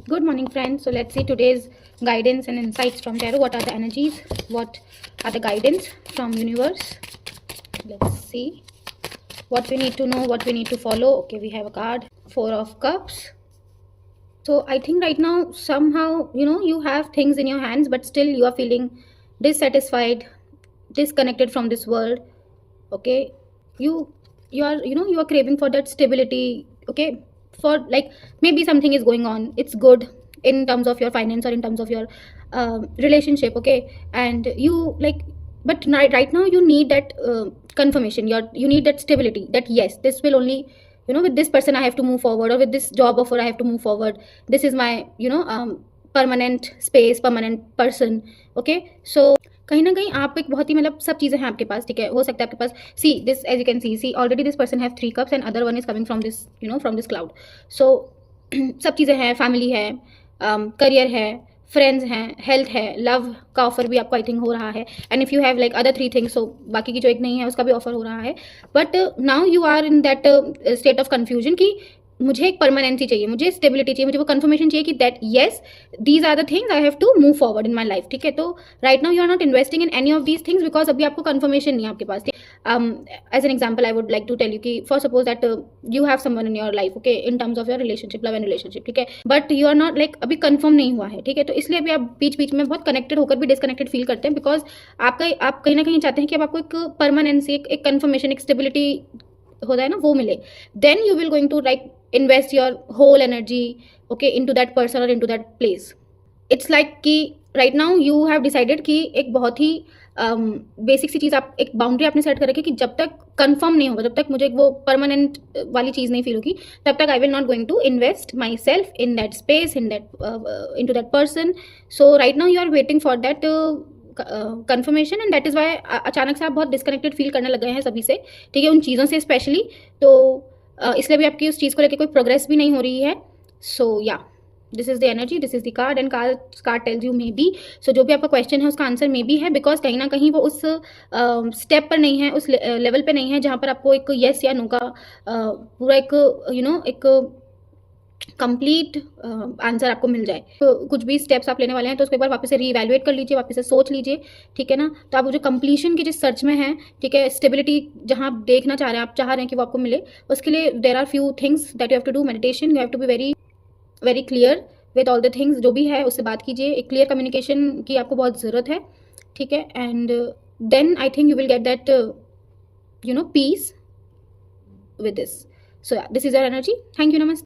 Good morning, friends. So let's see today's guidance and insights from tarot. What are the energies? What are the guidance from universe? Let's see what we need to know, what we need to follow. Okay, we have a card, Four of Cups. So I think right now somehow you have things in your hands, but still you are feeling dissatisfied, disconnected from this world. Okay, you are craving for that stability. Okay, for like maybe something is going on, it's good in terms of your finance or in terms of your relationship. Okay, and you like, but right now you need that confirmation. You need that stability, that yes, this will only, with this person I have to move forward, or with this job offer I have to move forward. This is my permanent space, permanent person. Okay, so कहीं ना कहीं आप एक बहुत ही मतलब सब चीज़ें हैं आपके पास, ठीक है, हो सकता है आपके पास, see this, as you can see already this person have 3 cups and other one is coming from this, from this cloud. So सब चीज़ें हैं, फैमिली है, करियर है, फ्रेंड्स हैं, हेल्थ है, लव का ऑफर भी आपको आई थिंक हो रहा है, and if you have like other 3 things, so बाकी की जो एक नहीं है उसका भी ऑफर हो रहा है. But now you are in that state of confusion कि मुझे एक परमानेंसी चाहिए, मुझे स्टेबिलिटी चाहिए, मुझे वो कंफर्मेशन चाहिए कि that yes, these are the things I have to move forward in my life. ठीक है, तो right now you are not investing in any of these things because अभी आपको कंफर्मेशन नहीं है आपके पास. As an example I would like to tell you कि for suppose that you have someone in your life, okay, in terms of your relationship, love and relationship, ठीक है, but you are not like अभी confirm नहीं हुआ है. ठीक है, तो इसलिए अभी आप बीच बीच में बहुत कनेक्टेड होकर भी डिसकनेक्टेड फील करते हैं बिकॉज आप कहीं ना कहीं चाहते हैं कि अब आपको एक परमानेंसी, एक कंफर्मेशन, एक स्टेबिलिटी होता है ना, वो मिले. Then you will going to like invest your whole energy, okay, into that person or into that place. It's like कि right now you have decided कि एक बहुत ही बेसिक सी चीज़, आप एक बाउंड्री आपने सेट कर रखी कि जब तक कंफर्म नहीं होगा, जब तक मुझे वो परमानेंट वाली चीज़ नहीं फील होगी, तब तक I will not going to invest myself in that space, in that in to that person. So right now you are waiting for that confirmation and that is why अचानक से आप बहुत disconnected feel करने लग गए हैं सभी से, ठीक है, उन चीज़ों से स्पेशली. तो इसलिए भी आपकी उस चीज़ को लेकर कोई प्रोग्रेस भी नहीं हो रही है. सो या this is the energy, this is the card, and card tells you maybe. So जो भी आपका क्वेश्चन है उसका आंसर मे बी है, बिकॉज कहीं ना कहीं वो उस स्टेप पर नहीं है, उस लेवल पे नहीं है जहाँ पर आपको एक येस या नो का पूरा एक एक कंप्लीट आंसर आपको मिल जाए. तो कुछ भी स्टेप्स आप लेने वाले हैं तो उसको एक बार वापस से रीइवैल्यूएट कर लीजिए, वापस से सोच लीजिए, ठीक है ना. तो आप वो जो कंप्लीशन की जिस सर्च में हैं, ठीक है, स्टेबिलिटी जहाँ आप देखना चाह रहे हैं, आप चाह रहे हैं कि वो आपको मिले, उसके लिए there are few things that you have to do. Meditation, you have to be very very clear with all the things. जो भी है उससे बात कीजिए, एक क्लियर कम्युनिकेशन की आपको बहुत ज़रूरत है, ठीक है, and then I think you will get that peace with this. So this is your energy. Thank you, नमस्ते.